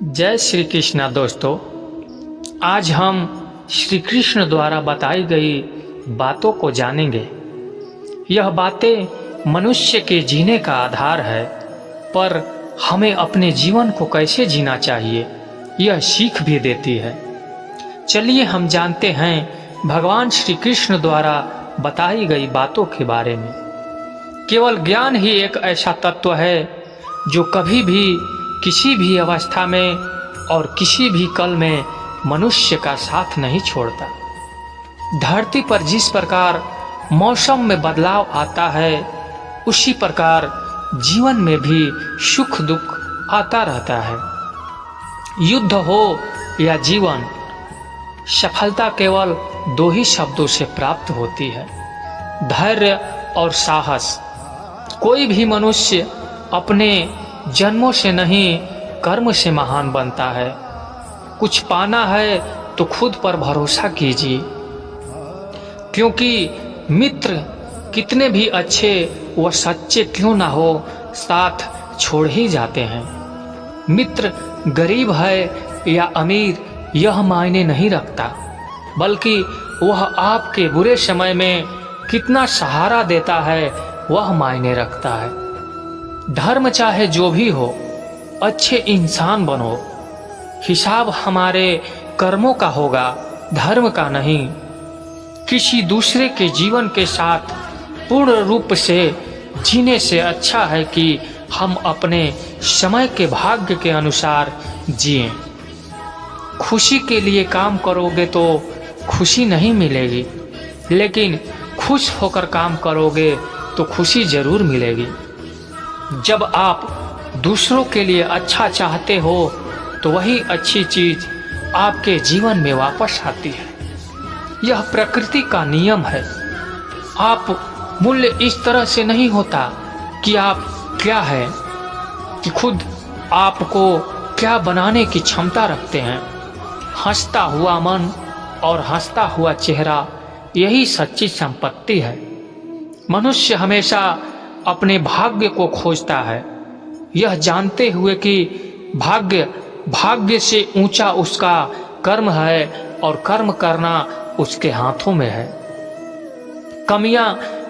जय श्री कृष्णा दोस्तों, आज हम श्री कृष्ण द्वारा बताई गई बातों को जानेंगे। यह बातें मनुष्य के जीने का आधार है, पर हमें अपने जीवन को कैसे जीना चाहिए यह सीख भी देती है। चलिए हम जानते हैं भगवान श्री कृष्ण द्वारा बताई गई बातों के बारे में। केवल ज्ञान ही एक ऐसा तत्व है जो कभी भी किसी भी अवस्था में और किसी भी कल में मनुष्य का साथ नहीं छोड़ता। धरती पर जिस प्रकार मौसम में बदलाव आता है, उसी प्रकार जीवन में भी सुख दुख आता रहता है। युद्ध हो या जीवन, सफलता केवल दो ही शब्दों से प्राप्त होती है, धैर्य और साहस। कोई भी मनुष्य अपने जन्मों से नहीं कर्म से महान बनता है। कुछ पाना है तो खुद पर भरोसा कीजिए, क्योंकि मित्र कितने भी अच्छे व सच्चे क्यों ना हो, साथ छोड़ ही जाते हैं। मित्र गरीब है या अमीर यह मायने नहीं रखता, बल्कि वह आपके बुरे समय में कितना सहारा देता है वह मायने रखता है। धर्म चाहे जो भी हो, अच्छे इंसान बनो। हिसाब हमारे कर्मों का होगा, धर्म का नहीं। किसी दूसरे के जीवन के साथ पूर्ण रूप से जीने से अच्छा है कि हम अपने समय के भाग्य के अनुसार जिएं। खुशी के लिए काम करोगे तो खुशी नहीं मिलेगी, लेकिन खुश होकर काम करोगे तो खुशी जरूर मिलेगी। जब आप दूसरों के लिए अच्छा चाहते हो तो वही अच्छी चीज आपके जीवन में वापस आती है। यह प्रकृति का नियम है। आप मूल्य इस तरह से नहीं होता कि आप क्या है, कि खुद आपको क्या बनाने की क्षमता रखते हैं। हंसता हुआ मन और हंसता हुआ चेहरा, यही सच्ची संपत्ति है। मनुष्य हमेशा अपने भाग्य को खोजता है, यह जानते हुए कि भाग्य से ऊंचा उसका कर्म है और कर्म करना उसके हाथों में है। कमियां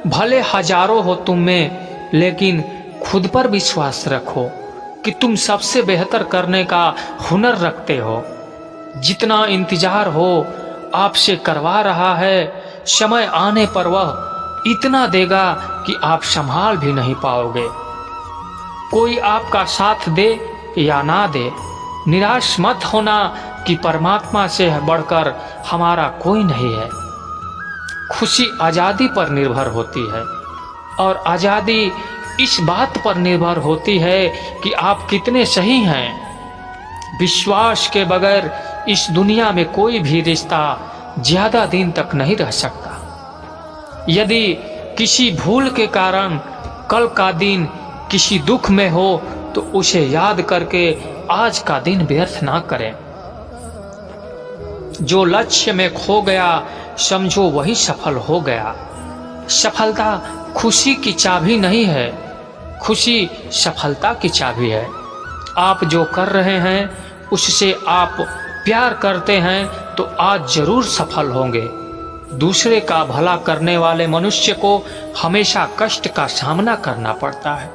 भले हजारों हो तुम में, लेकिन खुद पर विश्वास रखो कि तुम सबसे बेहतर करने का हुनर रखते हो। जितना इंतजार हो आपसे करवा रहा है, समय आने पर वह इतना देगा कि आप संभाल भी नहीं पाओगे। कोई आपका साथ दे या ना दे, निराश मत होना कि परमात्मा से बढ़कर हमारा कोई नहीं है। खुशी आज़ादी पर निर्भर होती है, और आज़ादी इस बात पर निर्भर होती है कि आप कितने सही हैं। विश्वास के बगैर इस दुनिया में कोई भी रिश्ता ज्यादा दिन तक नहीं रह सकता। यदि किसी भूल के कारण कल का दिन किसी दुख में हो तो उसे याद करके आज का दिन व्यर्थ ना करें। जो लक्ष्य में खो गया समझो वही सफल हो गया। सफलता खुशी की चाबी नहीं है, खुशी सफलता की चाबी है। आप जो कर रहे हैं उससे आप प्यार करते हैं तो आज जरूर सफल होंगे। दूसरे का भला करने वाले मनुष्य को हमेशा कष्ट का सामना करना पड़ता है,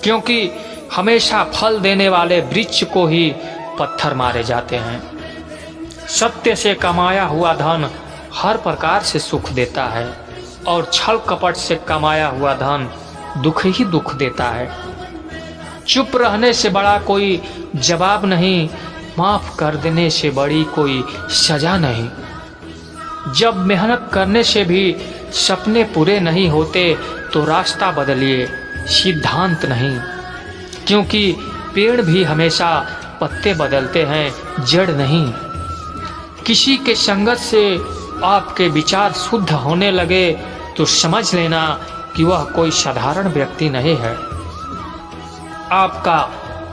क्योंकि हमेशा फल देने वाले वृक्ष को ही पत्थर मारे जाते हैं। सत्य से कमाया हुआ धन हर प्रकार से सुख देता है, और छल कपट से कमाया हुआ धन दुख ही दुख देता है। चुप रहने से बड़ा कोई जवाब नहीं, माफ कर देने से बड़ी कोई सजा नहीं। जब मेहनत करने से भी सपने पूरे नहीं होते तो रास्ता बदलिए, सिद्धांत नहीं। क्योंकि पेड़ भी हमेशा पत्ते बदलते हैं, जड़ नहीं। किसी के संगत से आपके विचार शुद्ध होने लगे तो समझ लेना कि वह कोई साधारण व्यक्ति नहीं है। आपका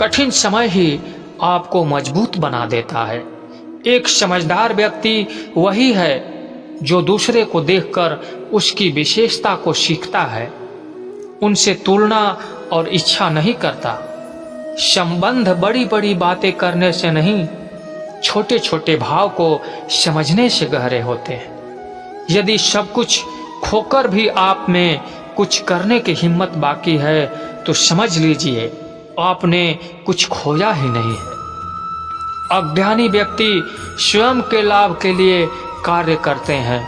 कठिन समय ही आपको मजबूत बना देता है। एक समझदार व्यक्ति वही है जो दूसरे को देखकर उसकी विशेषता को सीखता है, उनसे तुलना और इच्छा नहीं करता। संबंध बड़ी बड़ी बातें करने से नहीं, छोटे छोटे भाव को समझने से गहरे होते हैं। यदि सब कुछ खोकर भी आप में कुछ करने की हिम्मत बाकी है तो समझ लीजिए आपने कुछ खोया ही नहीं है। अज्ञानी व्यक्ति स्वयं के लाभ के लिए कार्य करते हैं,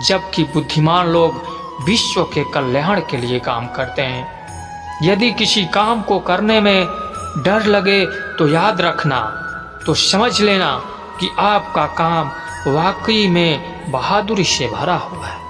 जबकि बुद्धिमान लोग विश्व के कल्याण के लिए काम करते हैं। यदि किसी काम को करने में डर लगे तो याद रखना, तो समझ लेना कि आपका काम वाकई में बहादुरी से भरा हुआ है।